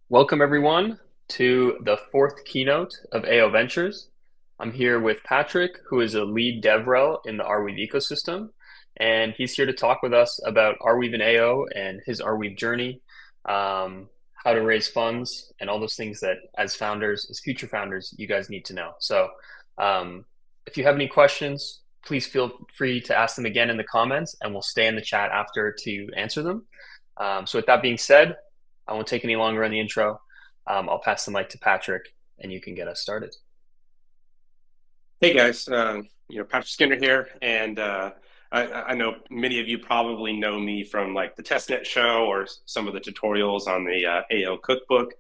Welcome, everyone, to the fourth keynote of AO Ventures. I'm here with Patrick, who is a lead DevRel in the Arweave ecosystem, and he's here to talk with us about Arweave and AO and his Arweave journey, how to raise funds, and all those things that, as founders, as future founders, you guys need to know. So, um, if you have any questions, please feel free to ask them again in the comments, and we'll stay in the chat after to answer them. So, with that being said, I won't take any longer on the intro. I'll pass the mic to Patrick, and you can get us started. Hey guys, Patrick Skinner here, and I know many of you probably know me from like the testnet show or some of the tutorials on the AO cookbook,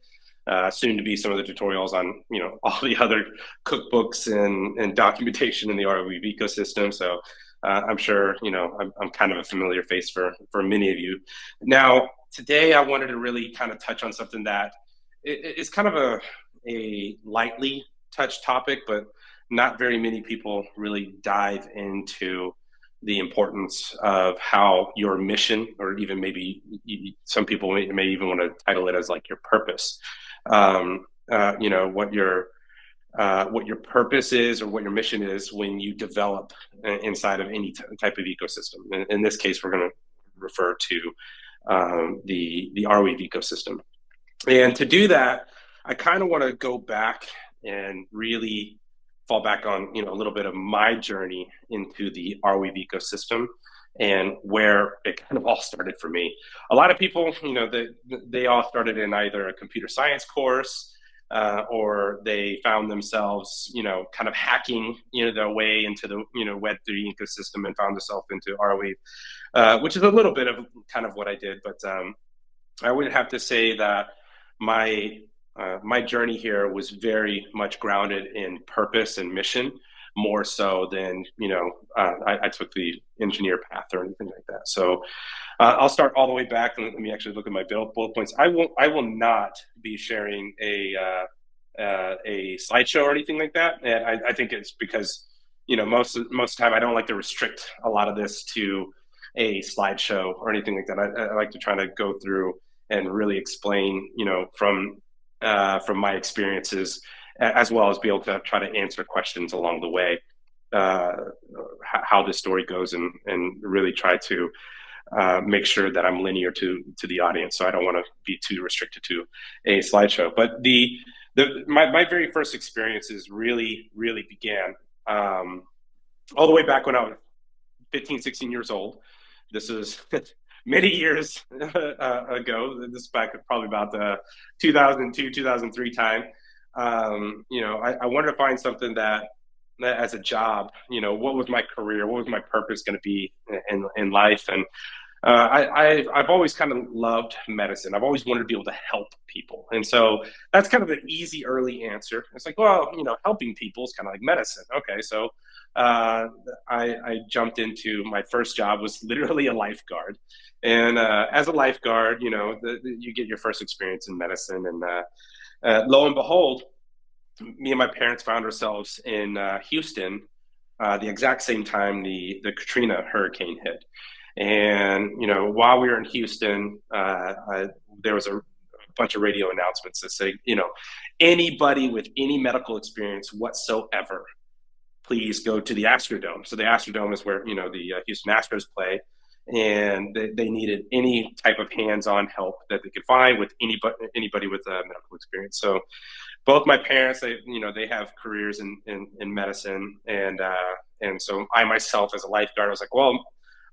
soon to be some of the tutorials on all the other cookbooks and documentation in the Arweave ecosystem. So I'm sure I'm kind of a familiar face for many of you. Now today I wanted to really kind of touch on something that is kind of a lightly touched topic, but not very many people really dive into the importance of how your mission, or even maybe some people may even want to title it as like your purpose. What your purpose is or what your mission is when you develop inside of any type of ecosystem. In this case, we're going to refer to the Arweave ecosystem. And to do that, I kind of want to go back and really fall back on a little bit of my journey into the Arweave ecosystem and where it kind of all started for me. A lot of people, they all started in either a computer science course or they found themselves, kind of hacking, their way into the, Web3 ecosystem and found themselves into Arweave, which is a little bit of kind of what I did. But I would have to say that my journey here was very much grounded in purpose and mission, more so than I took the engineer path or anything like that. So I'll start all the way back and let me actually look at my bullet points. I will not be sharing a slideshow or anything like that, and I think it's because most of the time I don't like to restrict a lot of this to a slideshow or anything like that. I like to try to go through and really explain, from my experiences, as well as be able to try to answer questions along the way, how this story goes, and really try to make sure that I'm linear to the audience. So I don't want to be too restricted to a slideshow. But my very first experiences really began all the way back when I was 15, 16 years old. This is many years ago. This is back probably about the 2002, 2003 time. I wanted to find something that as a job, what was my career? What was my purpose going to be in life? And I've always kind of loved medicine. I've always wanted to be able to help people. And so that's kind of an easy early answer. It's like, well, helping people is kind of like medicine. Okay, so I jumped into my first job was literally a lifeguard. And as a lifeguard, you get your first experience in medicine. And lo and behold, me and my parents found ourselves in Houston the exact same time the Katrina hurricane hit. And while we were in Houston, there was a bunch of radio announcements that say, anybody with any medical experience whatsoever, please go to the Astrodome. So the Astrodome is where the Houston Astros play, and they needed any type of hands-on help that they could find with anybody with medical experience. So both my parents, they have careers in medicine, and so I myself as a lifeguard, I was like, well,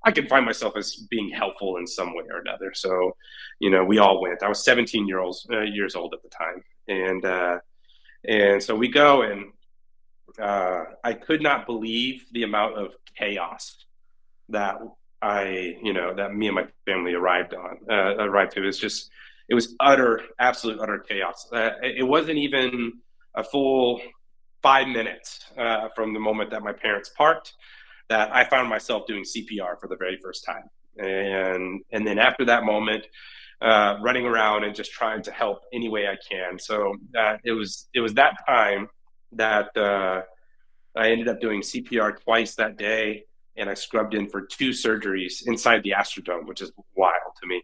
I can find myself as being helpful in some way or another. So, we all went. I was 17 years old at the time, and so we go, and I could not believe the amount of chaos that that me and my family arrived to. It was absolute utter chaos. It wasn't even a full 5 minutes from the moment that my parents parked that I found myself doing CPR for the very first time. And then after that moment, running around and just trying to help any way I can. So it was that time that I ended up doing CPR twice that day, and I scrubbed in for 2 surgeries inside the Astrodome, which is wild to me,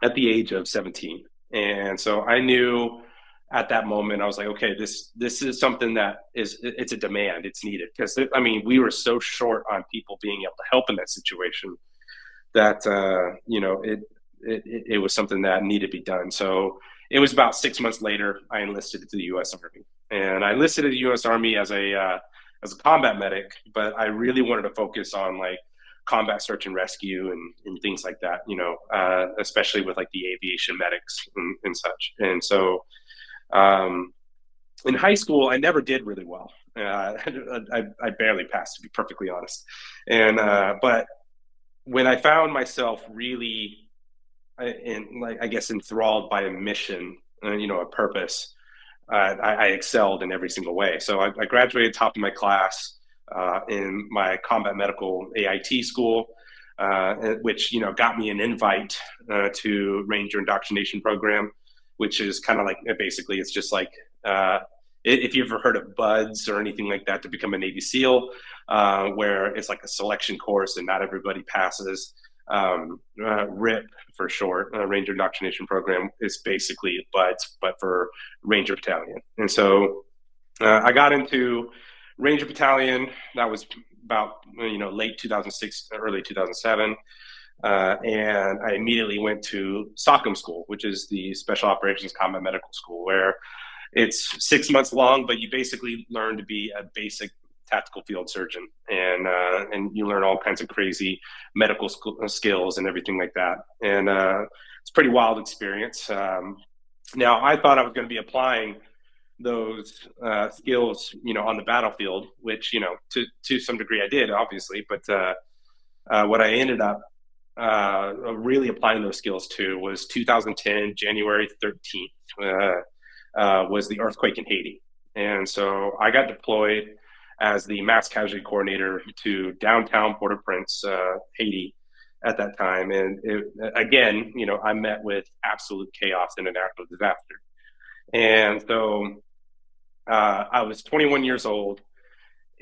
at the age of 17. And so I knew at that moment, I was like, okay, this is something that it's a demand, it's needed. Because I mean, we were so short on people being able to help in that situation that it was something that needed to be done. So it was about 6 months later, I enlisted to the U.S. Army, and I enlisted to the U.S. Army as a combat medic, but I really wanted to focus on like combat search and rescue and things like that, especially with like the aviation medics and such. And so in high school, I never did really well. I barely passed, to be perfectly honest. And but when I found myself really, like I guess, enthralled by a mission, a purpose, I excelled in every single way. So I graduated top of my class in my combat medical AIT school, which got me an invite to Ranger Indoctrination Program, which is kind of like basically it's just like if you've ever heard of BUDS or anything like that to become a Navy SEAL, where it's like a selection course and not everybody passes. RIP for short, Ranger Indoctrination Program, is basically but for Ranger Battalion. And so I got into Ranger Battalion. That was about late 2006, early 2007. And I immediately went to SOCM school, which is the Special Operations Combat Medical School, where it's 6 months long, but you basically learn to be a basic tactical field surgeon, and you learn all kinds of crazy medical skills and everything like that. And it's a pretty wild experience. Now, I thought I was going to be applying those skills, on the battlefield, which to some degree I did, obviously. But what I ended up really applying those skills to was 2010, January 13th, was the earthquake in Haiti. And so I got deployed as the mass casualty coordinator to downtown Port-au-Prince, Haiti at that time. And again, I met with absolute chaos and a natural disaster. And so I was 21 years old,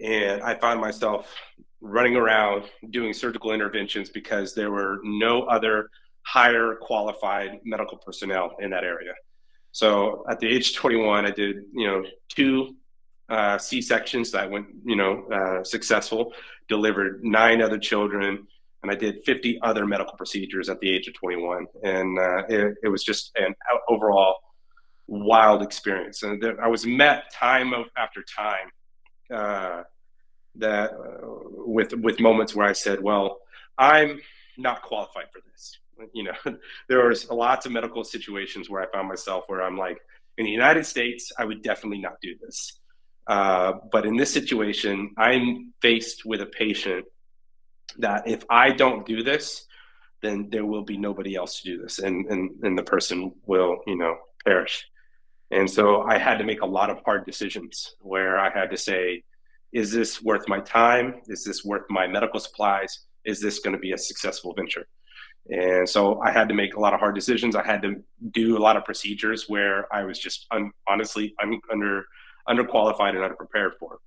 and I found myself running around doing surgical interventions because there were no other higher qualified medical personnel in that area. So at the age of 21, I did, two C-sections that went, successful, delivered 9 other children, and I did 50 other medical procedures at the age of 21. And it was just an overall wild experience. And I was met time after time that with moments where I said, well, I'm not qualified for this. There was lots of medical situations where I found myself where I'm like, in the United States, I would definitely not do this. But in this situation, I'm faced with a patient that if I don't do this, then there will be nobody else to do this, and the person will, perish. And so I had to make a lot of hard decisions where I had to say, is this worth my time? Is this worth my medical supplies? Is this going to be a successful venture? And so I had to make a lot of hard decisions. I had to do a lot of procedures where I was just honestly underqualified and underprepared for.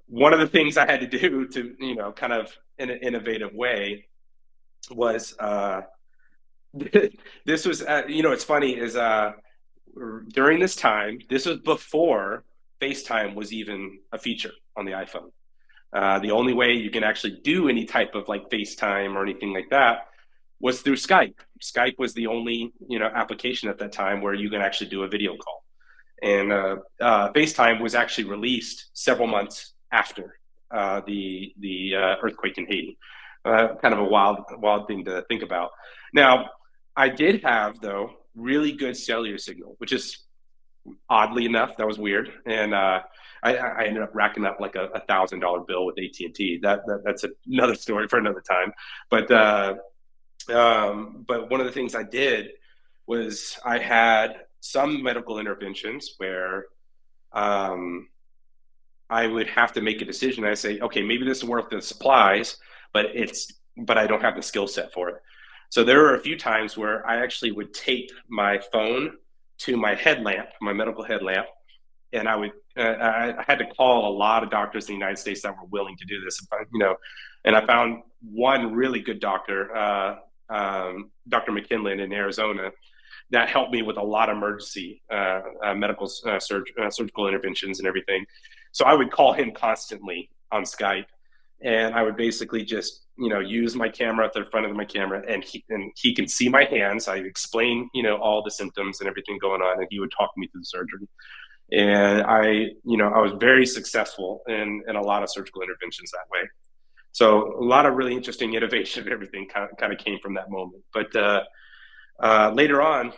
One of the things I had to do to, kind of in an innovative way was this was, it's funny is during this time, this was before FaceTime was even a feature on the iPhone. The only way you can actually do any type of like FaceTime or anything like that was through Skype. Skype was the only, application at that time where you can actually do a video call. And FaceTime was actually released several months after the earthquake in Haiti. Kind of a wild thing to think about. Now, I did have, though, really good cellular signal, which is oddly enough, that was weird. And I ended up racking up like $1,000 bill with AT&T. That's another story for another time. But one of the things I did was I had some medical interventions where I would have to make a decision. I say, okay, maybe this is worth the supplies, but I don't have the skill set for it. So there were a few times where I actually would tape my phone to my headlamp, my medical headlamp, and I had to call a lot of doctors in the United States that were willing to do this. And I found one really good doctor, Dr. McKinley in Arizona, that helped me with a lot of emergency surgical interventions and everything. So I would call him constantly on Skype, and I would basically just use my camera at the front of my camera, and he can see my hands. I explain all the symptoms and everything going on, and he would talk me through the surgery. And I was very successful in a lot of surgical interventions that way. So a lot of really interesting innovation and everything kind of came from that moment. But later on,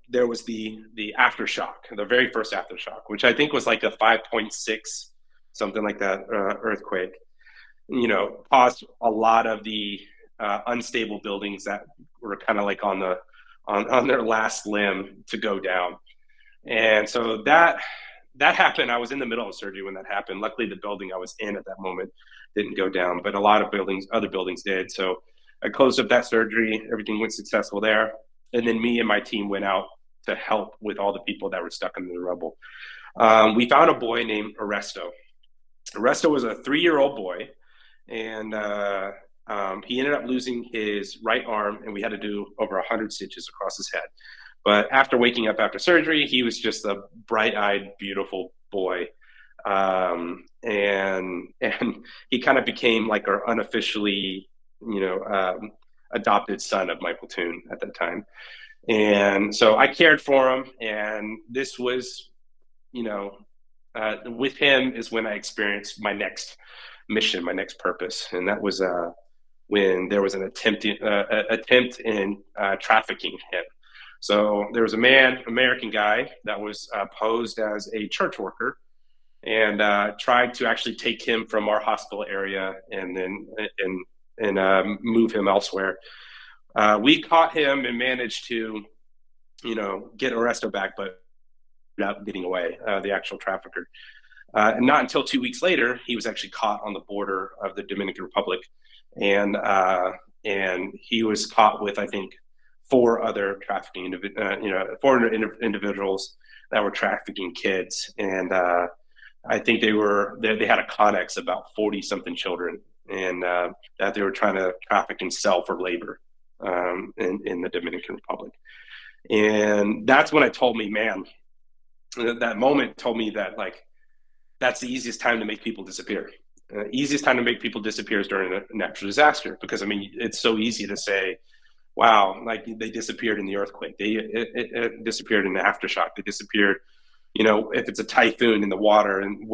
there was the aftershock, the very first aftershock, which I think was like a 5.6, something like that, earthquake. Caused a lot of the unstable buildings that were kind of like on their last limb to go down. And so that happened. I was in the middle of surgery when that happened. Luckily, the building I was in at that moment didn't go down, but a lot of other buildings did. So I closed up that surgery. Everything went successful there. And then me and my team went out to help with all the people that were stuck in the rubble. We found a boy named Arresto. Arresto was a 3-year-old boy, and he ended up losing his right arm, and we had to do over 100 stitches across his head. But after waking up after surgery, he was just a bright-eyed, beautiful boy. And he kind of became like our unofficially, adopted son of my platoon at that time. And so I cared for him. And this was, with him is when I experienced my next mission, my next purpose. And that was when there was an attempt in trafficking him. So there was American guy that was posed as a church worker and tried to actually take him from our hospital area and then move him elsewhere. We caught him and managed to, get Arresto back, but not getting away, the actual trafficker. And not until 2 weeks later, he was actually caught on the border of the Dominican Republic, and he was caught with, I think, 4 other individuals that were trafficking kids, and I think they had a connex about 40 something children, and that they were trying to traffic and sell for labor in the Dominican Republic. And that's when it told me, man, that moment told me that like that's the easiest time to make people disappear. Easiest time to make people disappear is during a natural disaster, because I mean it's so easy to say, wow, like they disappeared in the earthquake, it disappeared in the aftershock, they disappeared, if it's a typhoon in the water and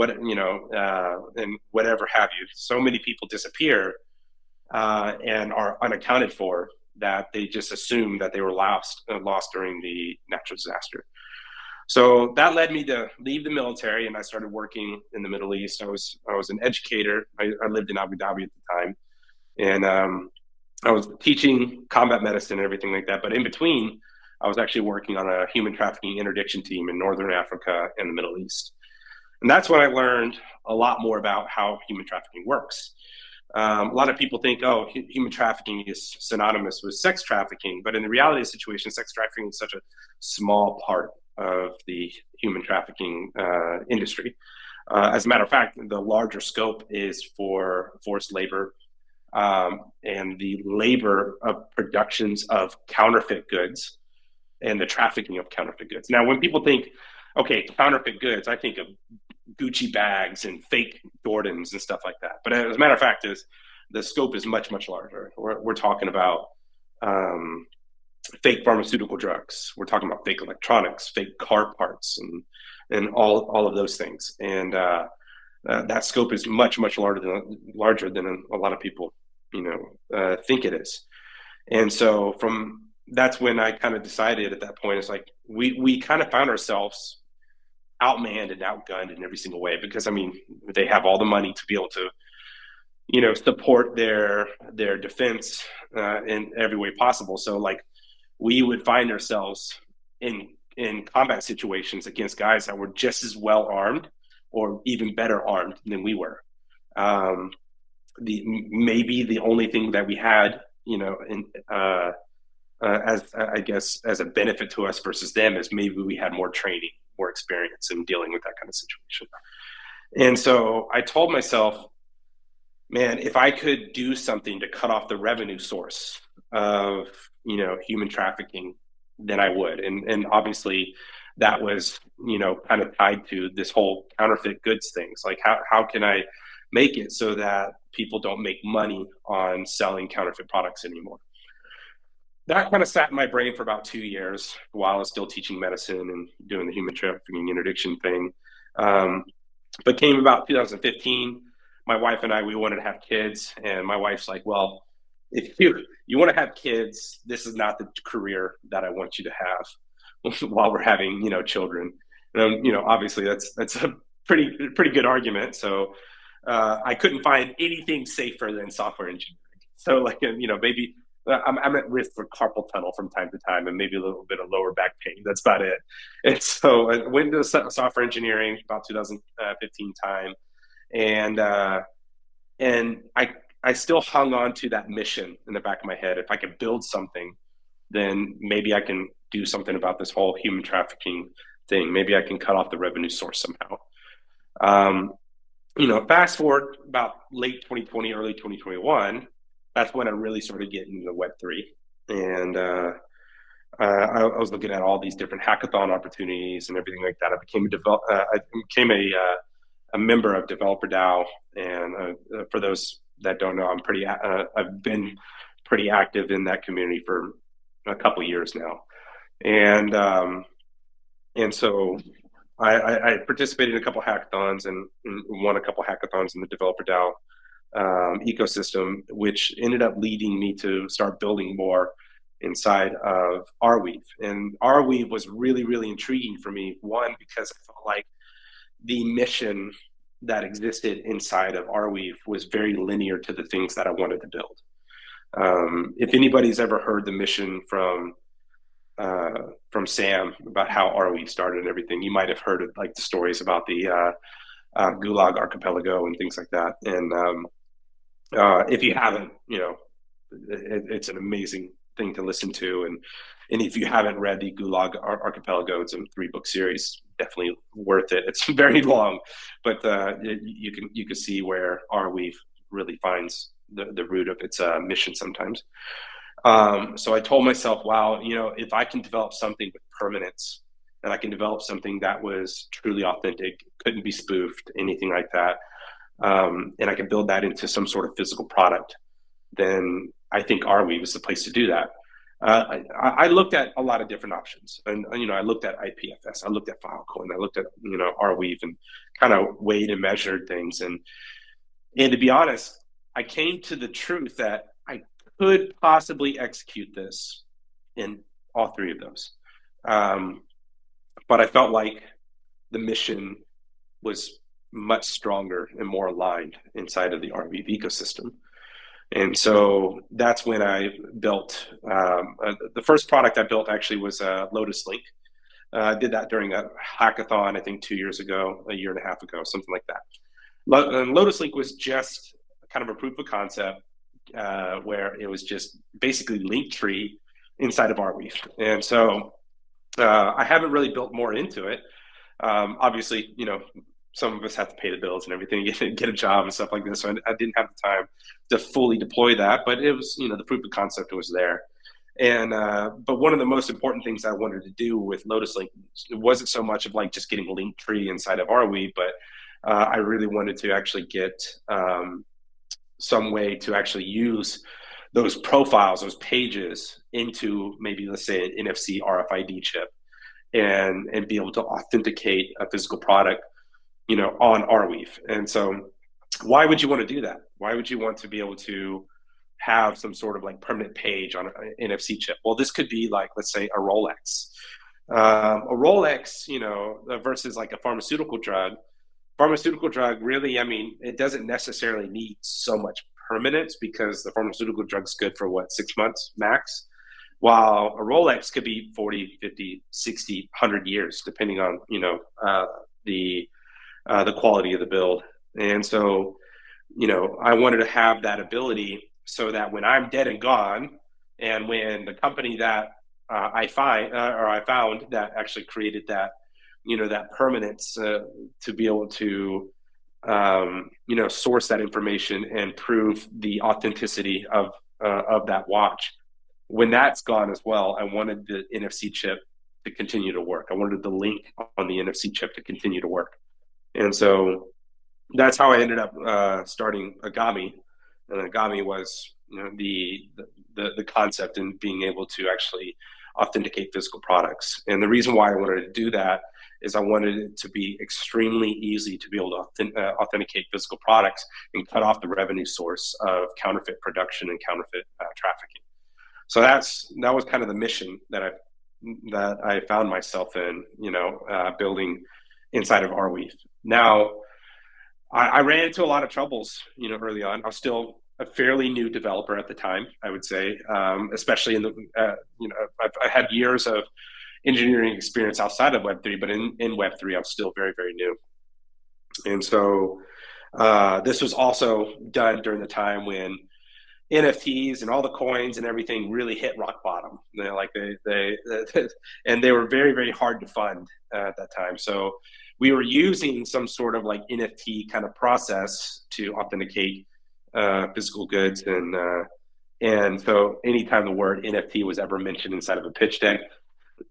and whatever have you. So many people disappear and are unaccounted for that they just assume that they were lost during the natural disaster. So that led me to leave the military, and I started working in the Middle East. I was an educator. I lived in Abu Dhabi at the time, and I was teaching combat medicine and everything like that. But in between, I was actually working on a human trafficking interdiction team in Northern Africa and the Middle East. And that's when I learned a lot more about how human trafficking works. A lot of people think, oh, human trafficking is synonymous with sex trafficking. But in the reality of the situation, sex trafficking is such a small part of the human trafficking industry. As a matter of fact, the larger scope is for forced labor and the labor of productions of counterfeit goods and the trafficking of counterfeit goods. Now, when people think, okay, counterfeit goods, I think of Gucci bags and fake Jordans and stuff like that. But as a matter of fact, the scope is much, much larger. We're talking about fake pharmaceutical drugs. We're talking about fake electronics, fake car parts, and all of those things. And that scope is much, much larger than a lot of people, think it is. And so that's when I kind of decided at that point, it's like we kind of found ourselves outmanned and outgunned in every single way, because I mean they have all the money to be able to support their defense in every way possible. So like we would find ourselves in combat situations against guys that were just as well armed or even better armed than we were. Maybe the only thing that we had as I guess as a benefit to us versus them is maybe we had more training, more experience in dealing with that kind of situation. And so I told myself, man, if I could do something to cut off the revenue source of human trafficking, then I would. And obviously that was, kind of tied to this whole counterfeit goods things. Like how can I make it so that people don't make money on selling counterfeit products anymore? That kind of sat in my brain for about 2 years while I was still teaching medicine and doing the human trafficking interdiction thing. Um, but came about 2015, my wife and I, we wanted to have kids, and my wife's like, well, if you want to have kids, this is not the career that I want you to have while we're having, children. And, obviously that's a pretty good argument. So I couldn't find anything safer than software engineering. So like, maybe I'm at risk for carpal tunnel from time to time and maybe a little bit of lower back pain. That's about it. And so I went into software engineering about 2015 time. And, and I still hung on to that mission in the back of my head. If I could build something, then maybe I can do something about this whole human trafficking thing. Maybe I can cut off the revenue source somehow. Um, fast forward about late 2020, early 2021, that's when I really started getting into Web3. And I was looking at all these different hackathon opportunities and everything like that. I became a member of Developer DAO. And for those that don't know, I've been pretty active in that community for a couple of years now. And so I participated in a couple of hackathons and won a couple of hackathons in the Developer DAO ecosystem, which ended up leading me to start building more inside of Arweave. And Arweave was really, really intriguing for me. One, because I felt like the mission that existed inside of Arweave was very linear to the things that I wanted to build. If anybody's ever heard the mission from Sam about how Arweave started and everything, you might have heard of like the stories about the Gulag Archipelago and things like that. And if you haven't, it's an amazing thing to listen to. And if you haven't read the Gulag Archipelago, it's a 3-book series. Definitely worth it. It's very long, but you can see where Arweave really finds the root of its mission sometimes. So I told myself, wow, if I can develop something with permanence, and I can develop something that was truly authentic, couldn't be spoofed, anything like that, and I can build that into some sort of physical product, then I think Arweave is the place to do that. I looked at a lot of different options, and I looked at IPFS, I looked at Filecoin, I looked at Arweave, and kind of weighed and measured things, and to be honest, I came to the truth that I could possibly execute this in all three of those, but I felt like the mission was much stronger and more aligned inside of the Arweave ecosystem. And so that's when I built the first product I built actually was Lotus Link. I did that during a hackathon, I think 2 years ago, a year and a half ago, something like that. Lotus Link was just kind of a proof of concept where it was just basically Linktree inside of Arweave. And so I haven't really built more into it. Obviously, some of us have to pay the bills and everything, get a job and stuff like this. So I didn't have the time to fully deploy that, but it was, the proof of concept was there. And but one of the most important things I wanted to do with Lotus Link, it wasn't so much of like just getting Linktree inside of Arweave, but I really wanted to actually get some way to actually use those profiles, those pages into maybe, let's say, an NFC RFID chip, and be able to authenticate a physical product, on Arweave. And so why would you want to do that? Why would you want to be able to have some sort of like permanent page on an NFC chip? Well, this could be like, let's say, a Rolex. A Rolex, versus like a pharmaceutical drug. Pharmaceutical drug, really, I mean, it doesn't necessarily need so much permanence because the pharmaceutical drug's good for 6 months max, while a Rolex could be 40, 50, 60, 100 years, depending on, the quality of the build. And so, I wanted to have that ability so that when I'm dead and gone, and when the company that I found that actually created that, that permanence to be able to, source that information and prove the authenticity of that watch, When that's gone as well, I wanted the NFC chip to continue to work. I wanted the link on the NFC chip to continue to work. And so that's how I ended up starting Agami. And Agami was, the concept in being able to actually authenticate physical products. And the reason why I wanted to do that is I wanted it to be extremely easy to be able to authenticate physical products and cut off the revenue source of counterfeit production and counterfeit trafficking. So that was kind of the mission that I found myself in, building inside of Arweave. Now, I ran into a lot of troubles, early on. I was still a fairly new developer at the time, I would say, especially in the, I had years of engineering experience outside of Web3, but in Web3, I was still very, very new. And so this was also done during the time when NFTs and all the coins and everything really hit rock bottom. And they were very, very hard to fund at that time. So we were using some sort of like NFT kind of process to authenticate physical goods, and so anytime the word NFT was ever mentioned inside of a pitch deck,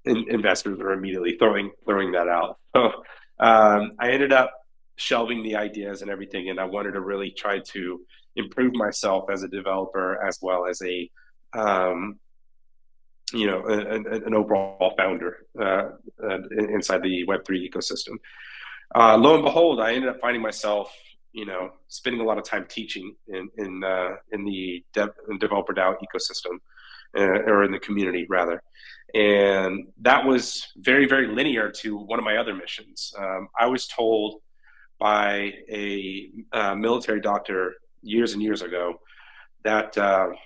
investors were immediately throwing that out. So I ended up shelving the ideas and everything, and I wanted to really try to improve myself as a developer as well as an overall founder inside the Web3 ecosystem. Lo and behold, I ended up finding myself, spending a lot of time teaching in the developer DAO ecosystem, or in the community rather. And that was very, very linear to one of my other missions. I was told by a military doctor years and years ago that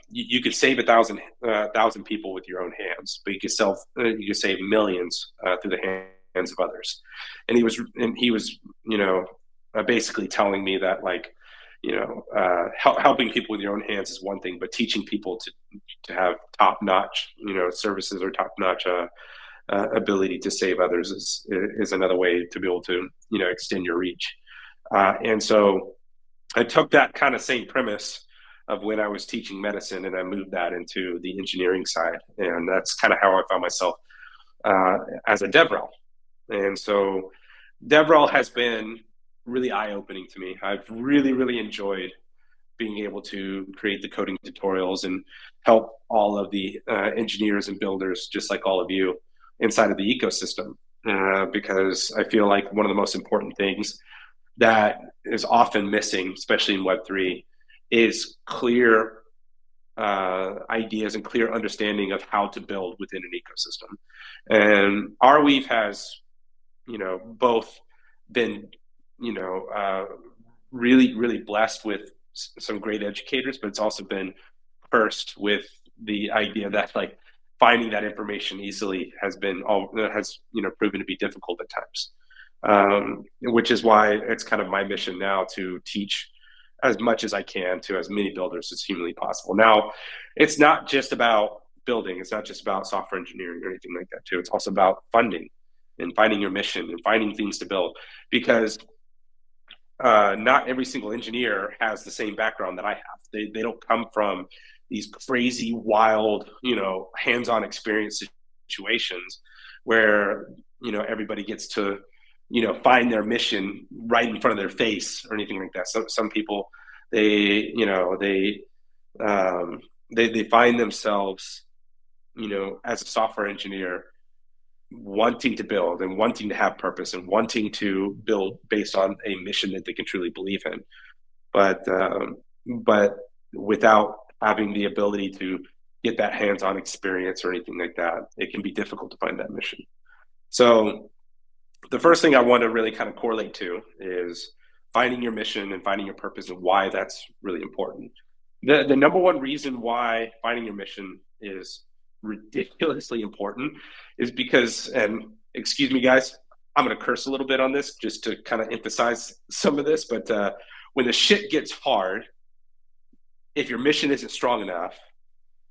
you could save 1,000 people with your own hands, but you could save millions through the hands of others. And he was basically telling me that, like, helping people with your own hands is one thing, but teaching people to have top notch services or top notch ability to save others is another way to be able to extend your reach. And so I took that kind of same premise of when I was teaching medicine, and I moved that into the engineering side, and that's kind of how I found myself as a DevRel. And so DevRel has been really eye-opening to me. I've really, really enjoyed being able to create the coding tutorials and help all of the engineers and builders, just like all of you, inside of the ecosystem, because I feel like one of the most important things that is often missing, especially in Web3, is clear ideas and clear understanding of how to build within an ecosystem. And Arweave has, both been, really, really blessed with some great educators, but it's also been cursed with the idea that, like, finding that information easily has proven to be difficult at times. Which is why it's kind of my mission now to teach as much as I can to as many builders as humanly possible. Now, it's not just about building. It's not just about software engineering or anything like that too. It's also about funding and finding your mission and finding things to build, because not every single engineer has the same background that I have. They don't come from these crazy, wild, hands-on experience situations where, everybody gets to, find their mission right in front of their face or anything like that. So some people, they find themselves, as a software engineer, wanting to build and wanting to have purpose and wanting to build based on a mission that they can truly believe in, but without having the ability to get that hands-on experience or anything like that, it can be difficult to find that mission. So the first thing I want to really kind of correlate to is finding your mission and finding your purpose, and why that's really important. The number one reason why finding your mission is ridiculously important is because, and excuse me guys, I'm going to curse a little bit on this just to kind of emphasize some of this, but when the shit gets hard, if your mission isn't strong enough,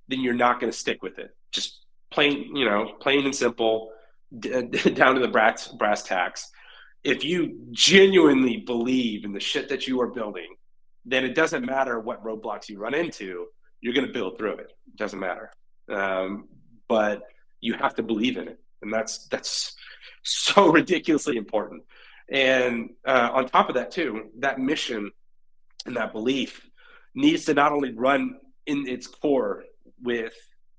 then you're not going to stick with it. Just plain and simple, down to the brass tacks. If you genuinely believe in the shit that you are building, then it doesn't matter what roadblocks you run into, you're going to build through it. It doesn't matter. but you have to believe in it, and that's so ridiculously important. And on top of that, too, that mission and that belief needs to not only run in its core with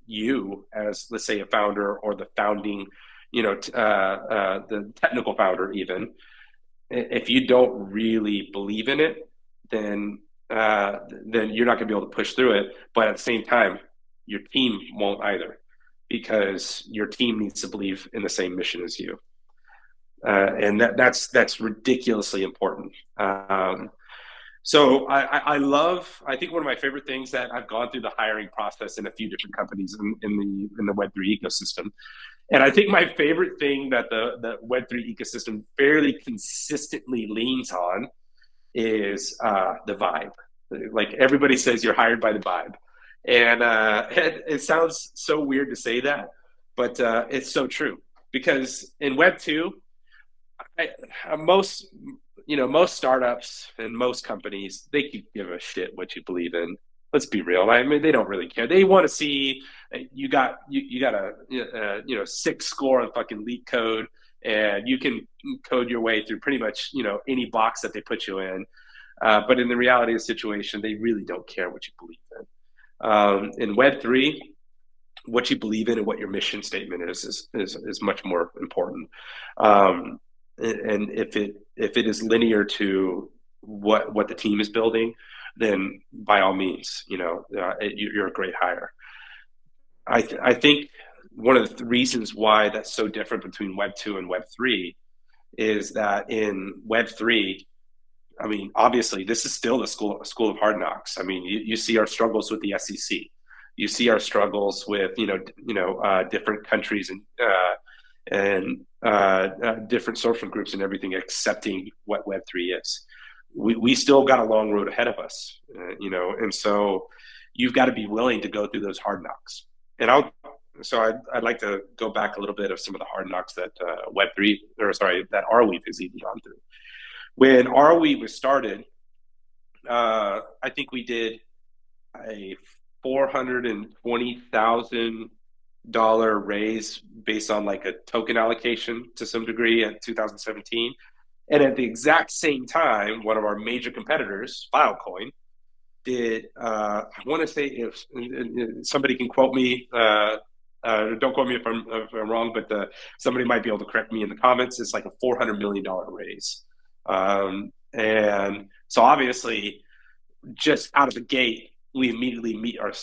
you as, let's say, a founder or the founding, the technical founder. Even if you don't really believe in it, then then you're not going to be able to push through it. But at the same time, your team won't either, because your team needs to believe in the same mission as you, and that's ridiculously important. So I think one of my favorite things that I've gone through the hiring process in a few different companies in the Web3 ecosystem. And I think my favorite thing that the Web3 ecosystem fairly consistently leans on is the vibe. Like, everybody says you're hired by the vibe. And it sounds so weird to say that, but it's so true. Because in Web2, most most startups and most companies, they could give a shit what you believe in. Let's be real. I mean, they don't really care. They want to see you got a 6 score on fucking leak code, and you can code your way through pretty much any box that they put you in. But in the reality of the situation, they really don't care what you believe in Web3, what you believe in and what your mission statement is much more important. And if it is linear to what the team is building, then by all means, you're a great hire. I think one of the reasons why that's so different between Web 2 and Web 3 is that in Web 3, I mean, obviously, this is still the school of hard knocks. I mean, you see our struggles with the SEC. You see our struggles with different countries and different social groups and everything accepting what Web3 is. We still got a long road ahead of us, and so you've got to be willing to go through those hard knocks. And I'd like to go back a little bit of some of the hard knocks that that Arweave has even gone through. When Arweave was started, I think we did a $420,000 raise based on like a token allocation to some degree in 2017. And at the exact same time, one of our major competitors, Filecoin, did, I want to say, if somebody can quote me, don't quote me if I'm wrong, but somebody might be able to correct me in the comments. It's like a $400 million raise. And so obviously, just out of the gate, we immediately meet a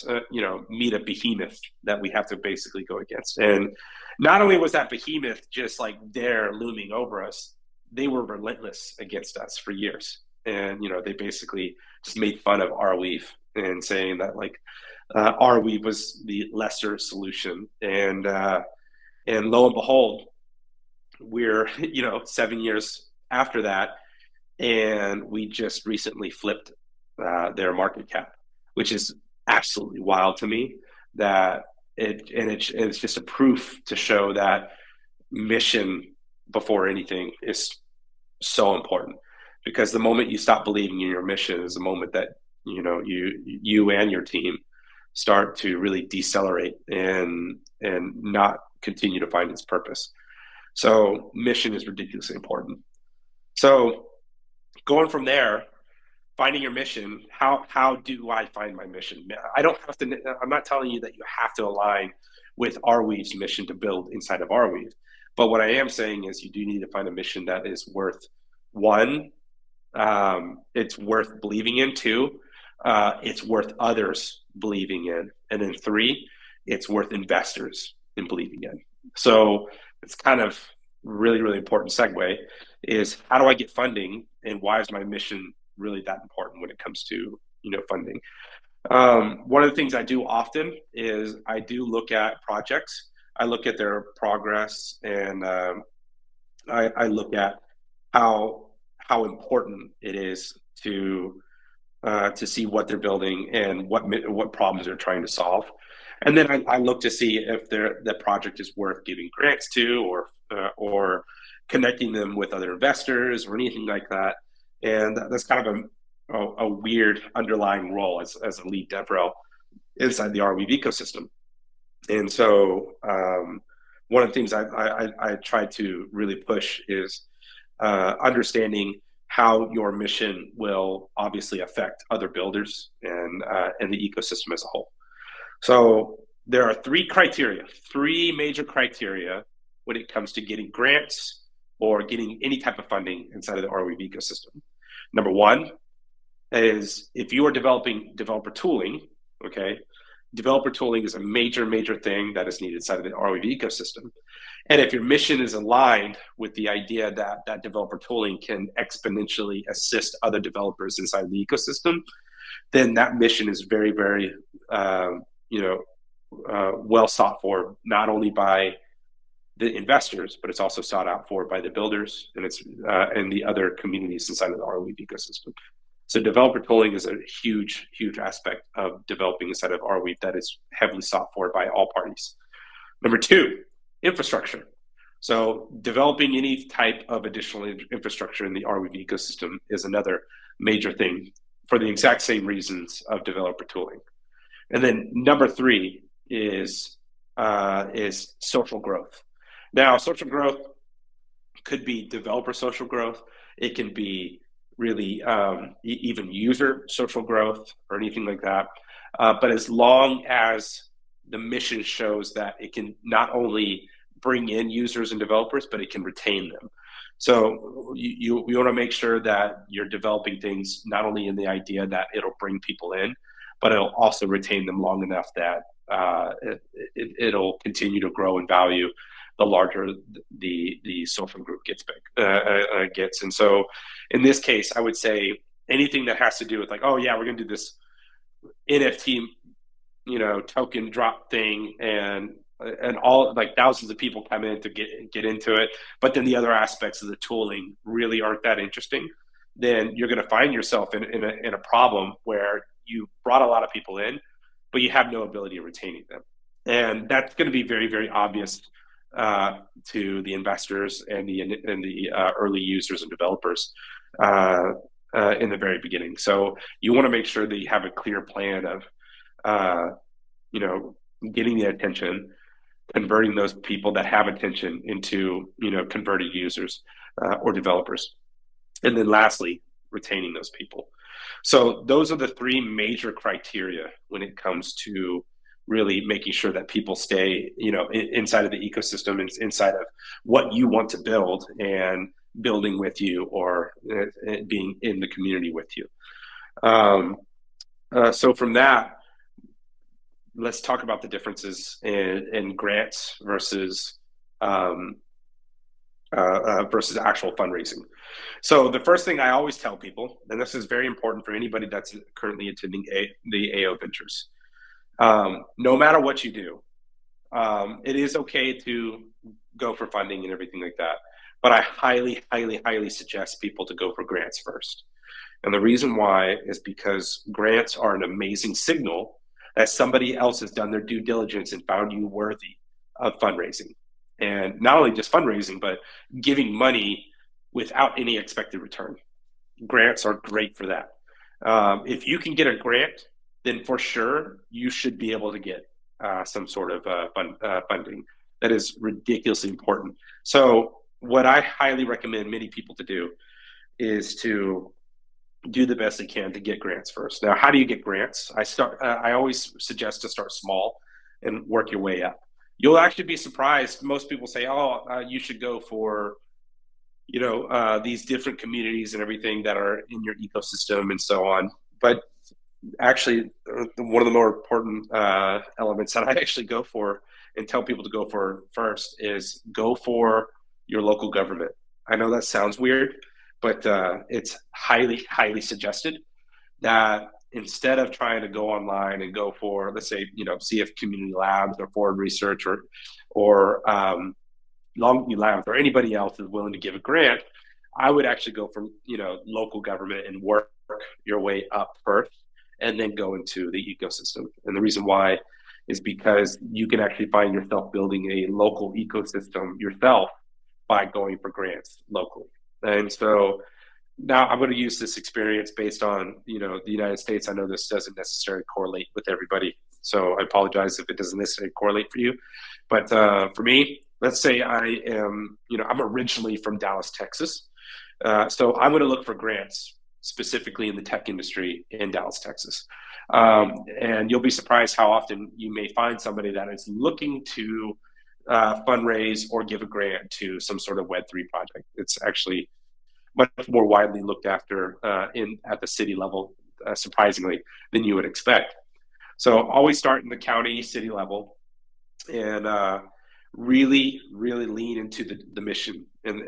behemoth that we have to basically go against. And not only was that behemoth just like there looming over us, they were relentless against us for years. And they basically just made fun of Arweave and saying that like Arweave was the lesser solution. And lo and behold, we're 7 years after that, and we just recently flipped their market cap, which is absolutely wild to me. That it's just a proof to show that mission before anything is so important, because the moment you stop believing in your mission is the moment that you and your team start to really decelerate and not continue to find its purpose. So mission is ridiculously important. So going from there, finding your mission, how do I find my mission? I'm not telling you that you have to align with Arweave's mission to build inside of Arweave. But what I am saying is you do need to find a mission that is worth, one, it's worth believing in. Two, it's worth others believing in. And then three, it's worth investors in believing in. So it's kind of really, really important segue is, how do I get funding, and why is my mission really that important when it comes to funding? One of the things I do often is I do look at projects. I look at their progress, and I look at how important it is to see what they're building and what problems they're trying to solve. And then I look to see if the project is worth giving grants to, or connecting them with other investors or anything like that. And that's kind of a weird underlying role as a lead DevRel inside the Arweave ecosystem. And so one of the things I try to really push is understanding how your mission will obviously affect other builders and the ecosystem as a whole. So there are three major criteria when it comes to getting grants or getting any type of funding inside of the Arweave ecosystem. Number one is if you are developing developer tooling, okay, developer tooling is a major thing that is needed inside of the Arweave ecosystem. And if your mission is aligned with the idea that that developer tooling can exponentially assist other developers inside of the ecosystem, then that mission is very, you know, well sought for, not only by the investors, but it's also sought out for by the builders and the other communities inside of the Arweave ecosystem. So developer tooling is a huge aspect of developing inside of Arweave that is heavily sought for by all parties. Number two, infrastructure. So developing any type of additional infrastructure in the Arweave ecosystem is another major thing for the exact same reasons of developer tooling. And then number three is social growth. Now, social growth could be developer social growth. It can be really even user social growth or anything like that. But as long as the mission shows that it can not only bring in users and developers, but it can retain them. So you want to make sure that you're developing things not only in the idea that it'll bring people in, but it'll also retain them long enough that it'll continue to grow in value the larger the social group gets. And so in this case, I would say anything that has to do with like, oh yeah, we're gonna do this NFT, token drop thing, and all like thousands of people come in to get into it, but then the other aspects of the tooling really aren't that interesting. Then you're going to find yourself in a problem where you brought a lot of people in, but you have no ability of retaining them, and that's going to be very obvious to the investors and the early users and developers in the very beginning. So you want to make sure that you have a clear plan of getting the attention, converting those people that have attention into converted users or developers, and then lastly, retaining those people. So those are the three major criteria when it comes to really making sure that people stay, inside of the ecosystem, inside of what you want to build, and building with you, or being in the community with you. So from that, let's talk about the differences in grants versus actual fundraising. So the first thing I always tell people, and this is very important for anybody that's currently attending the AO Ventures, no matter what you do, it is okay to go for funding and everything like that. But I highly suggest people to go for grants first. And the reason why is because grants are an amazing signal that somebody else has done their due diligence and found you worthy of fundraising. And not only just fundraising, but giving money without any expected return. Grants are great for that. If you can get a grant, then for sure you should be able to get some sort of funding. That is ridiculously important. So what I highly recommend many people to do is to do the best they can to get grants first. Now, how do you get grants? I always suggest to start small and work your way up. You'll actually be surprised. Most people say, "Oh, you should go for, these different communities and everything that are in your ecosystem and so on." But actually, one of the more important elements that I actually go for and tell people to go for first is go for your local government. I know that sounds weird, but it's highly suggested that instead of trying to go online and go for, let's say, CF Community Labs or Forward Research or Longview Labs or anybody else is willing to give a grant, I would actually go for local government and work your way up first, and then go into the ecosystem. And the reason why is because you can actually find yourself building a local ecosystem yourself by going for grants locally. And so now I'm going to use this experience based on, the United States. I know this doesn't necessarily correlate with everybody So I apologize if it doesn't necessarily correlate for you. But for me, let's say I'm originally from Dallas, Texas. So I'm going to look for grants specifically in the tech industry in Dallas, Texas. And you'll be surprised how often you may find somebody that is looking to fundraise or give a grant to some sort of Web3 project. It's actually much more widely looked after in at the city level, surprisingly, than you would expect. So always start in the county, city level, and really, really lean into the mission and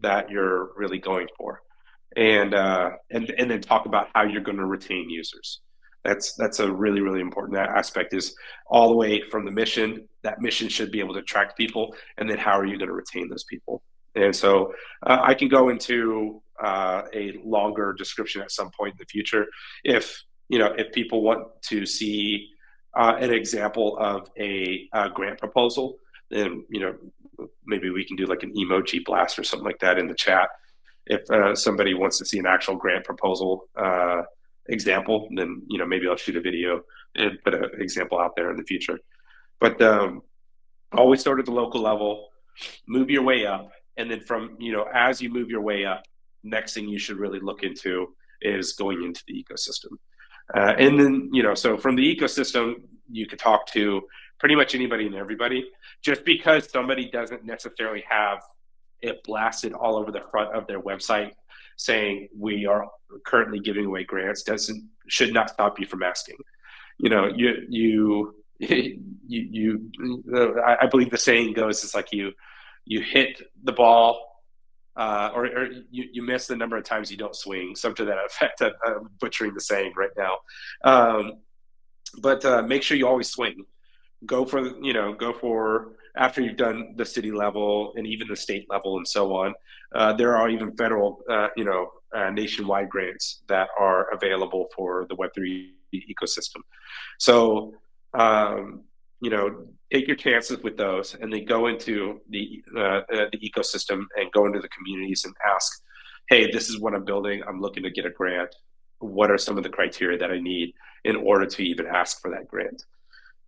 that you're really going for, and then talk about how you're going to retain users. That's a really, really important aspect. Is all the way from the mission. That mission should be able to attract people, and then how are you going to retain those people? And so I can go into a longer description at some point in the future if people want to see an example of a grant proposal, then maybe we can do like an emoji blast or something like that in the chat. If somebody wants to see an actual grant proposal example, then maybe I'll shoot a video and put an example out there in the future. But always start at the local level, move your way up, and then from as you move your way up, next thing you should really look into is going into the ecosystem. And then, so from the ecosystem, you could talk to pretty much anybody and everybody. Just because somebody doesn't necessarily have it blasted all over the front of their website saying we are currently giving away grants should not stop you from asking. I believe the saying goes, it's like you hit the ball or you miss the number of times you don't swing, something to that effect. I'm butchering the saying right now. But make sure you always swing. Go for after you've done the city level and even the state level and so on. There are even federal, nationwide grants that are available for the Web3 ecosystem. So, take your chances with those, and then go into the ecosystem and go into the communities and ask, "Hey, this is what I'm building. I'm looking to get a grant. What are some of the criteria that I need in order to even ask for that grant?"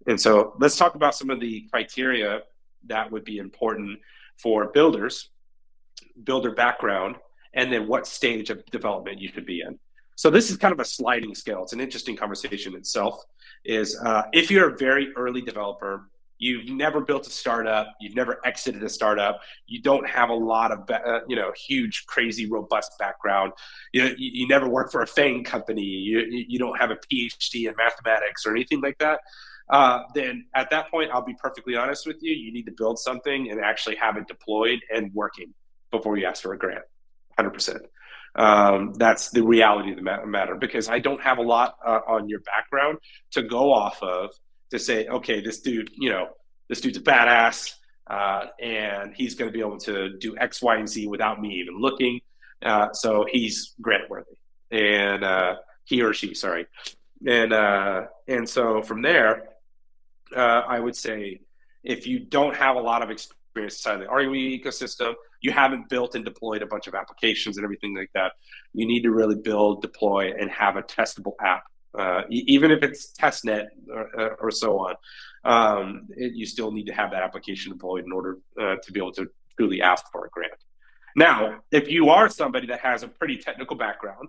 And so, let's talk about some of the criteria that would be important for builder background, and then what stage of development you should be in. So this is kind of a sliding scale. It's an interesting conversation itself. Is if you're a very early developer, you've never built a startup, you've never exited a startup, you don't have a lot of huge, crazy, robust background, you never work for a FANG company, you don't have a PhD in mathematics or anything like that. Then at that point, I'll be perfectly honest with you, you need to build something and actually have it deployed and working before you ask for a grant, 100%. That's the reality of the matter, because I don't have a lot on your background to go off of to say, okay, this dude's a badass, and he's going to be able to do X, Y, and Z without me even looking. So he's grant worthy, and he or she, sorry. And so from there, I would say if you don't have a lot of experience inside the Arweave ecosystem, you haven't built and deployed a bunch of applications and everything like that, you need to really build, deploy, and have a testable app. Even if it's testnet or so on, you still need to have that application deployed in order to be able to truly ask for a grant. Now, if you are somebody that has a pretty technical background,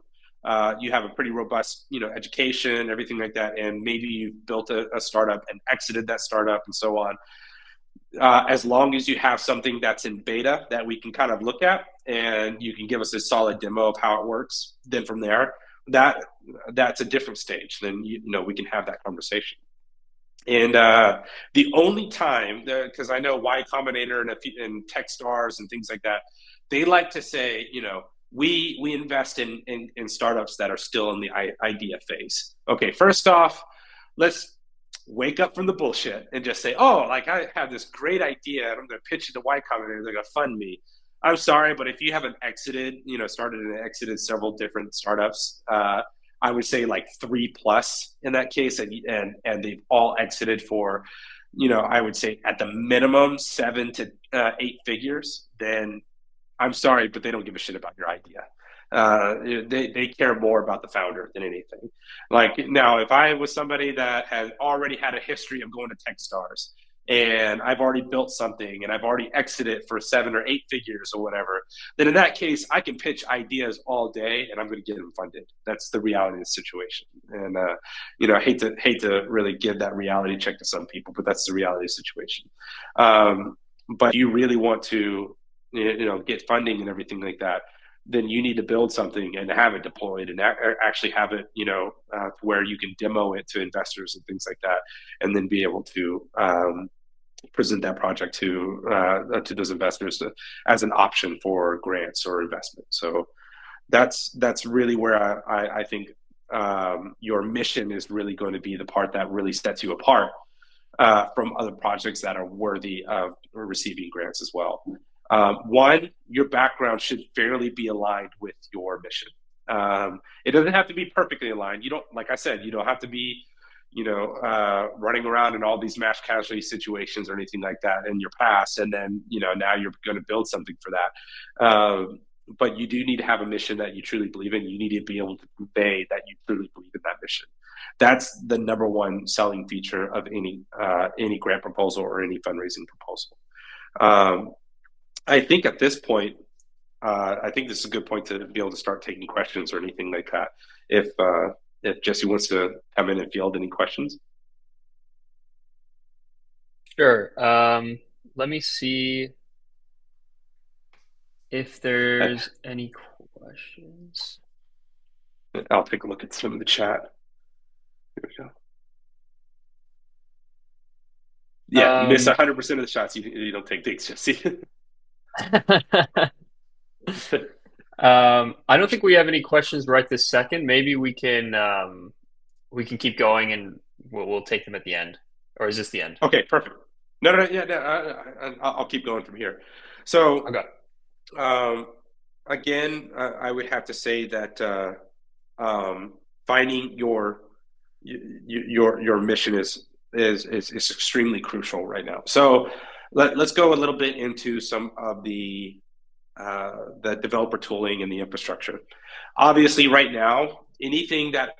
you have a pretty robust, education, everything like that, and maybe you've built a startup and exited that startup and so on. As long as you have something that's in beta that we can kind of look at, and you can give us a solid demo of how it works, then from there, that's a different stage. Then we can have that conversation. And the only time, because I know Y Combinator and Techstars and things like that, they like to say, we invest in startups that are still in the idea phase. Okay, first off, let's wake up from the bullshit and just say, oh, like I have this great idea and I'm going to pitch it to Y Combinator. They're going to fund me. I'm sorry, but if you haven't started and exited several different startups, I would say like 3+ in that case, and they've all exited for, I would say at the minimum 7 to 8 figures. Then I'm sorry, but they don't give a shit about your idea. They care more about the founder than anything. Like now, if I was somebody that had already had a history of going to TechStars and I've already built something and I've already exited for 7 or 8 figures or whatever, then in that case, I can pitch ideas all day and I'm going to get them funded. That's the reality of the situation. And I hate to really give that reality check to some people, but that's the reality of the situation. But you really want to, get funding and everything like that, then you need to build something and have it deployed and actually have it, where you can demo it to investors and things like that, and then be able to present that project to those investors as an option for grants or investment. So that's really where I think your mission is really going to be the part that really sets you apart from other projects that are worthy of receiving grants as well. One, your background should fairly be aligned with your mission. It doesn't have to be perfectly aligned. You don't, like I said, you don't have to be, running around in all these mass casualty situations or anything like that in your past. And then, now you're going to build something for that. But you do need to have a mission that you truly believe in. You need to be able to convey that you truly believe in that mission. That's the number one selling feature of any grant proposal or any fundraising proposal. I think at this point, I think this is a good point to be able to start taking questions or anything like that. If Jesse wants to come in and field any questions. Sure. Let me see if there's any questions. I'll take a look at some of the chat. Here we go. Yeah, miss 100% of the shots. You don't take digs, Jesse. I don't think we have any questions right this second. Maybe we can keep going and we'll take them at the end. Or is this the end? Okay, perfect. No, yeah, no, I'll keep going from here. So, Okay. Again, I would have to say that finding your mission is extremely crucial right now. So let's go a little bit into some of the developer tooling and the infrastructure. Obviously, right now, anything that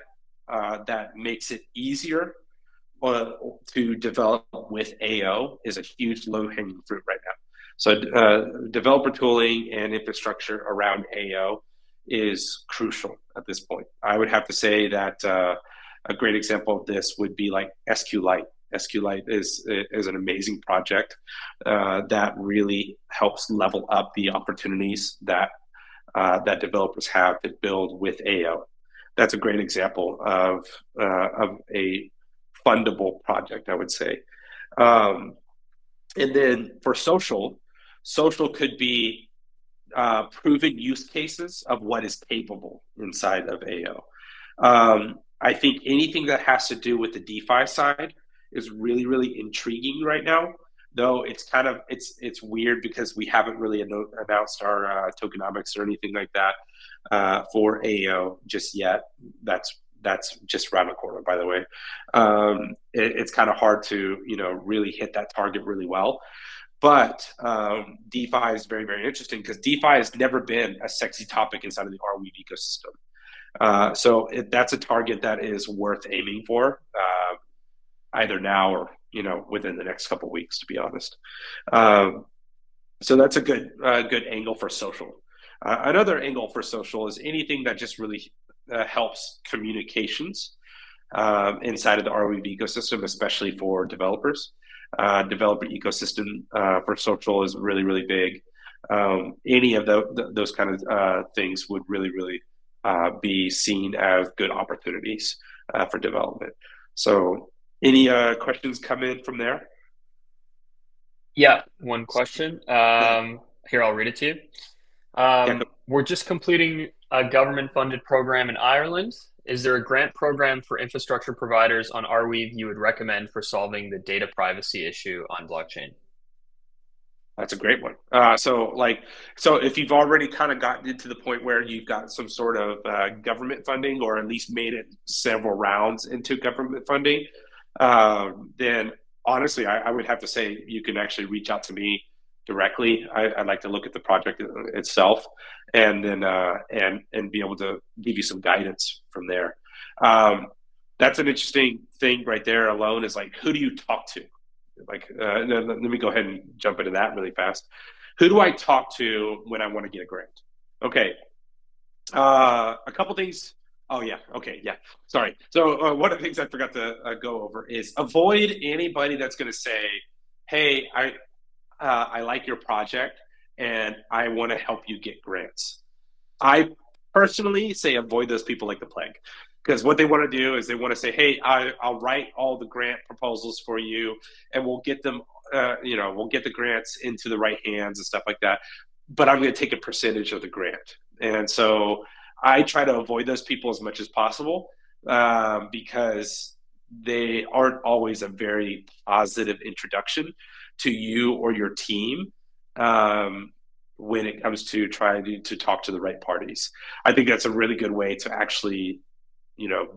makes it easier to develop with AO is a huge low-hanging fruit right now. So developer tooling and infrastructure around AO is crucial at this point. I would have to say that a great example of this would be like SQLite. SQLite is an amazing project that really helps level up the opportunities that developers have to build with AO. That's a great example of a fundable project, I would say. And then for social could be proven use cases of what is capable inside of AO. I think anything that has to do with the DeFi side is really, really intriguing right now. Though it's kind of it's weird because we haven't really announced our tokenomics or anything like that for AO just yet. That's just around the corner, by the way. It's kind of hard to really hit that target really well. But DeFi is very, very interesting because DeFi has never been a sexy topic inside of the Arweave ecosystem. So that's a target that is worth aiming for, either now or within the next couple of weeks, to be honest. So that's a good angle for social. Another angle for social is anything that just really helps communications inside of the Arweave ecosystem, especially for developers. Developer ecosystem for social is really, really big. Any of those kind of things would really, really be seen as good opportunities for development. So any questions come in from there? Yeah, one question. Here, I'll read it to you. We're just completing a government-funded program in Ireland. Is there a grant program for infrastructure providers on Arweave you would recommend for solving the data privacy issue on blockchain? That's a great one. So if you've already kind of gotten to the point where you've got some sort of government funding, or at least made it several rounds into government funding, then honestly, I would have to say you can actually reach out to me directly. I like to look at the project itself, and then and be able to give you some guidance from there. Um, that's an interesting thing right there alone, is like, who do you talk to? Like, let me go ahead and jump into that really fast. Who do I talk to when I want to get a grant? Okay, a couple things. Oh yeah, okay, yeah. Sorry. So one of the things I forgot to go over is avoid anybody that's going to say, "Hey, I like your project and I want to help you get grants." I personally say avoid those people like the plague, because what they want to do is they want to say, "Hey, I'll write all the grant proposals for you, and we'll get them, we'll get the grants into the right hands and stuff like that. But I'm going to take a percentage of the grant." And so I try to avoid those people as much as possible, because they aren't always a very positive introduction to you or your team, um, when it comes to trying to talk to the right parties. I think that's a really good way to actually,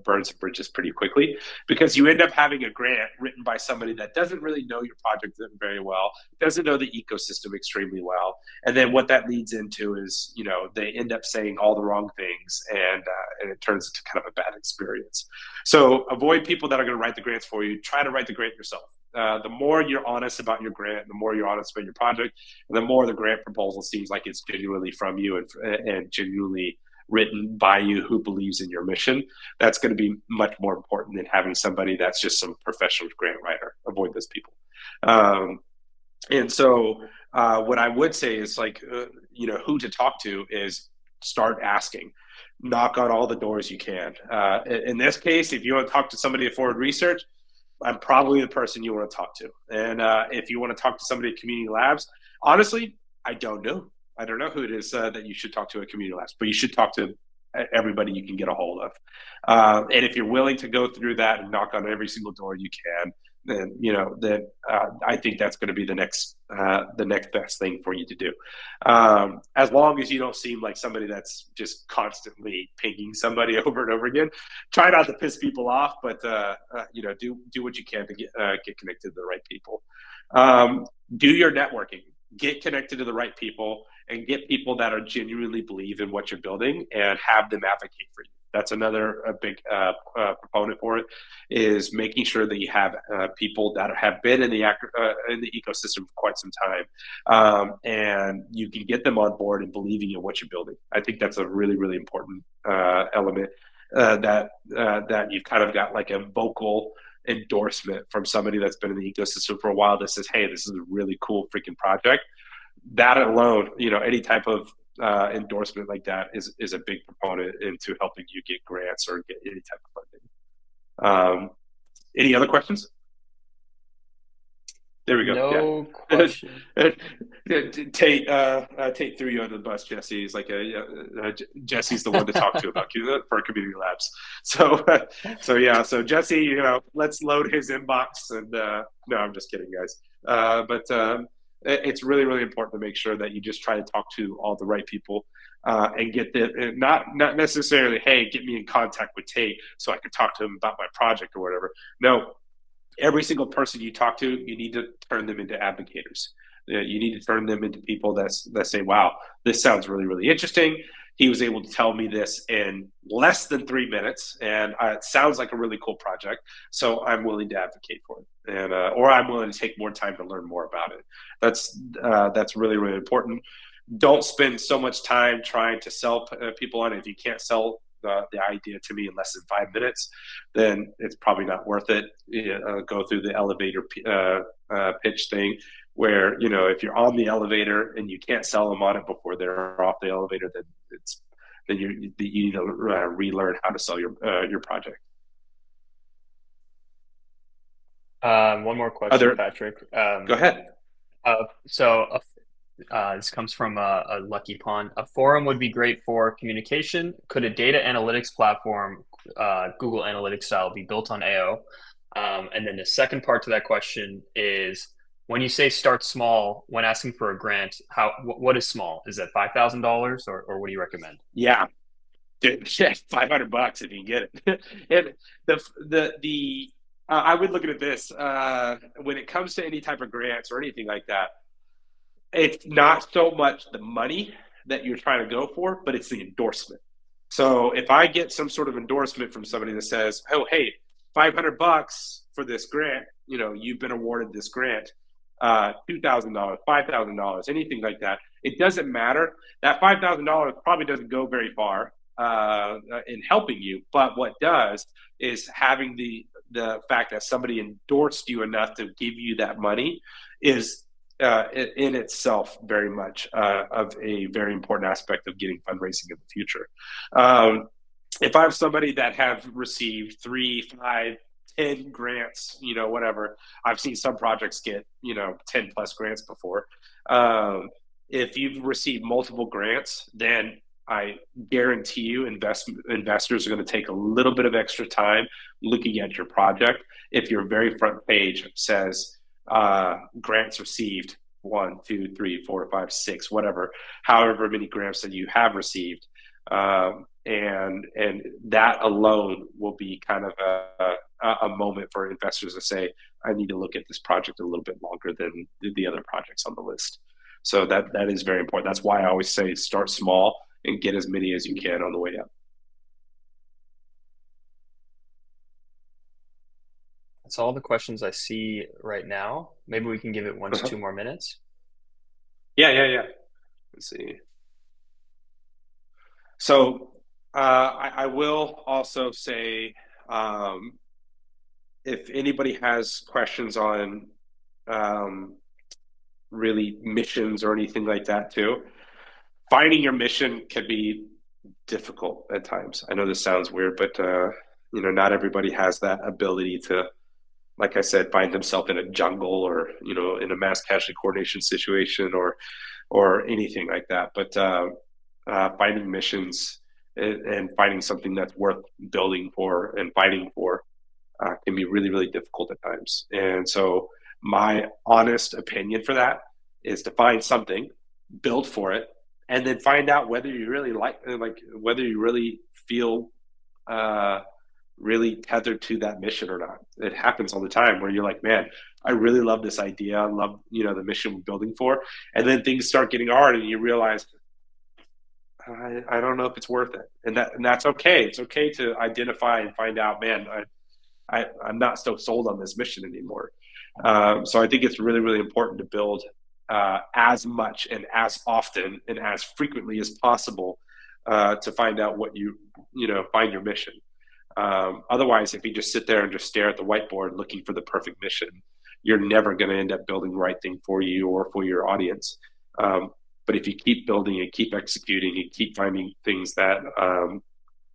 burn some bridges pretty quickly, because you end up having a grant written by somebody that doesn't really know your project very well, doesn't know the ecosystem extremely well. And then what that leads into is, they end up saying all the wrong things, and it turns into kind of a bad experience. So avoid people that are going to write the grants for you. Try to write the grant yourself. The more you're honest about your grant, the more you're honest about your project, and the more the grant proposal seems like it's genuinely from you, and genuinely written by you who believes in your mission. That's going to be much more important than having somebody that's just some professional grant writer. Avoid those people. Um, and so, what I would say is, like, who to talk to is start asking. Knock on all the doors you can. In this case, if you want to talk to somebody at Forward Research, I'm probably the person you want to talk to. And if you want to talk to somebody at Community Labs, honestly, I don't know. I don't know who it is that you should talk to at Community Labs, but you should talk to everybody you can get a hold of. And if you're willing to go through that and knock on every single door you can, then I think that's going to be the next best thing for you to do. As long as you don't seem like somebody that's just constantly pinging somebody over and over again. Try not to piss people off, but do what you can to get connected to the right people. Do your networking. Get connected to the right people, and get people that are genuinely believe in what you're building, and have them advocate for you. That's another big proponent for it, is making sure that you have people that have been in the ecosystem for quite some time, and you can get them on board and believing in what you're building. I think that's a really, really important element, that you've kind of got like a vocal endorsement from somebody that's been in the ecosystem for a while that says, "Hey, this is a really cool freaking project." That alone, any type of endorsement like that is a big proponent into helping you get grants or get any type of funding. Any other questions? There we go. No Yeah. question. Tate threw you under the bus, Jesse. He's like, Jesse's the one to talk to about for community labs. So, yeah. So Jesse, let's load his inbox. And no, I'm just kidding, guys. But it's really, really important to make sure that you just try to talk to all the right people, and get not necessarily, "Hey, get me in contact with Tate so I can talk to him about my project," or whatever. No, every single person you talk to, you need to turn them into advocates. You need to turn them into people that say, "Wow, this sounds really, really interesting. He was able to tell me this in less than 3 minutes, and it sounds like a really cool project. So I'm willing to advocate for it, and or I'm willing to take more time to learn more about it." That's really, really important. Don't spend so much time trying to sell people on it. If you can't sell the idea to me in less than 5 minutes, then it's probably not worth it. Go through the elevator pitch thing, where if you're on the elevator and you can't sell them on it before they're off the elevator, then you need to relearn how to sell your project. One more question, Other, Patrick. go ahead. This comes from a Lucky Pond. A forum would be great for communication. Could a data analytics platform, Google Analytics style, be built on AO? And then the second part to that question is, when you say start small, when asking for a grant, what is small? Is that $5,000, or what do you recommend? Yeah, dude, $500 if you can get it. And the I would look at this when it comes to any type of grants or anything like that. it's not so much the money that you're trying to go for, but it's the endorsement. So if I get some sort of endorsement from somebody that says, "Oh, hey, $500 for this grant, you've been awarded this grant, $2,000, $5,000, anything like that," it doesn't matter. That $5,000 probably doesn't go very far in helping you, but what does is having the fact that somebody endorsed you enough to give you that money is in itself very much of a very important aspect of getting fundraising in the future. Um, if I have somebody that have received 3, 5, 10 grants, whatever, I've seen some projects get, 10 plus grants before. If you've received multiple grants, then I guarantee you investors are going to take a little bit of extra time looking at your project. If your very front page says grants received 1, 2, 3, 4, 5, 6, whatever, however many grants that you have received, and that alone will be kind of a moment for investors to say, I need to look at this project a little bit longer than the other projects on the list. So that is very important. That's why I always say start small and get as many as you can on the way up. That's all the questions I see right now. Maybe we can give it 1 to 2 more minutes. Yeah, yeah, yeah. Let's see. So I will also say, if anybody has questions on really missions or anything like that too, finding your mission can be difficult at times. I know this sounds weird, but not everybody has that ability to, like I said, find themselves in a jungle or in a mass casualty coordination situation or anything like that. But finding missions and finding something that's worth building for and fighting for can be really, really difficult at times. And so, my honest opinion for that is to find something, build for it, and then find out whether you really like whether you really feel uh, really tethered to that mission or not. It happens all the time where you're like, man, I really love this idea. I love the mission we're building for, and then things start getting hard, and you realize I don't know if it's worth it, and that's okay. It's okay to identify and find out, man. I'm not so sold on this mission anymore. So I think it's really, really important to build as much and as often and as frequently as possible to find out what find your mission. Otherwise, if you just sit there and just stare at the whiteboard looking for the perfect mission, you're never going to end up building the right thing for you or for your audience. But if you keep building and keep executing and keep finding things that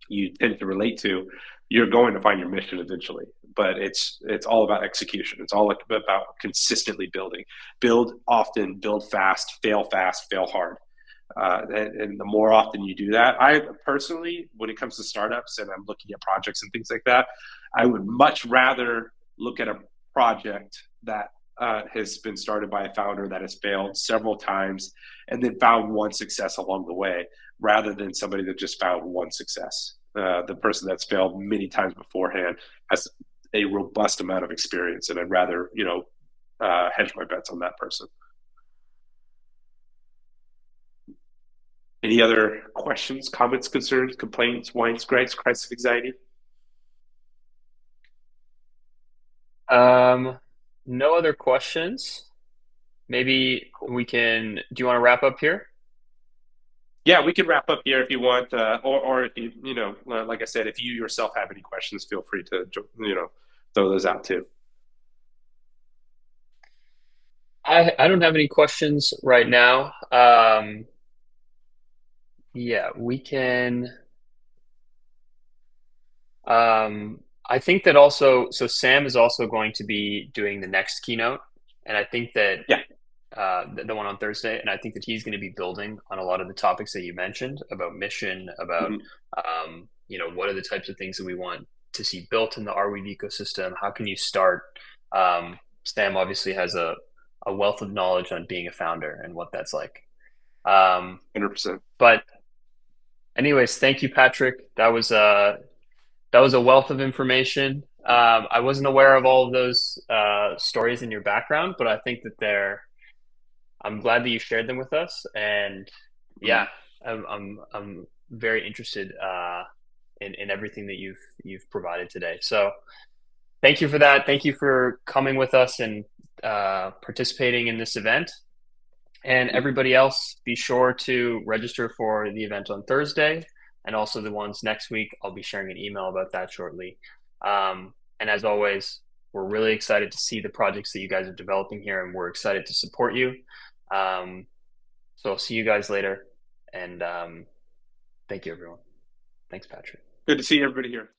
you tend to relate to, you're going to find your mission eventually. But it's all about execution. It's all about consistently building. Build often, build fast, fail hard. And the more often you do that, I personally, when it comes to startups and I'm looking at projects and things like that, I would much rather look at a project that has been started by a founder that has failed several times and then found one success along the way, rather than somebody that just found one success. The person that's failed many times beforehand has a robust amount of experience, and I'd rather hedge my bets on that person. Any other questions, comments, concerns, complaints, whines, gripes, crisis of anxiety? Um, no other questions. Maybe Cool. we can. Do you want to wrap up here? Yeah, we can wrap up here if you want, or if like I said, if you yourself have any questions, feel free to throw those out too. I don't have any questions right now. Yeah, we can. I think that also, so Sam is also going to be doing the next keynote, and I think that Yeah. the one on Thursday, and I think that he's going to be building on a lot of the topics that you mentioned about mission, about Mm-hmm. what are the types of things that we want to see built in the Arweave ecosystem. How can you start? Sam obviously has a wealth of knowledge on being a founder and what that's like. 100%. But anyways, thank you, Patrick. That was a wealth of information. I wasn't aware of all of those stories in your background, but I think that I'm glad that you shared them with us. And yeah, Mhm. I'm very interested in everything that you've provided today. So thank you for that. Thank you for coming with us and participating in this event. And everybody else, be sure to register for the event on Thursday and also the ones next week. I'll be sharing an email about that shortly. And as always, we're really excited to see the projects that you guys are developing here, and we're excited to support you. Um, so I'll see you guys later. And thank you, everyone. Thanks, Patrick. Good to see everybody here.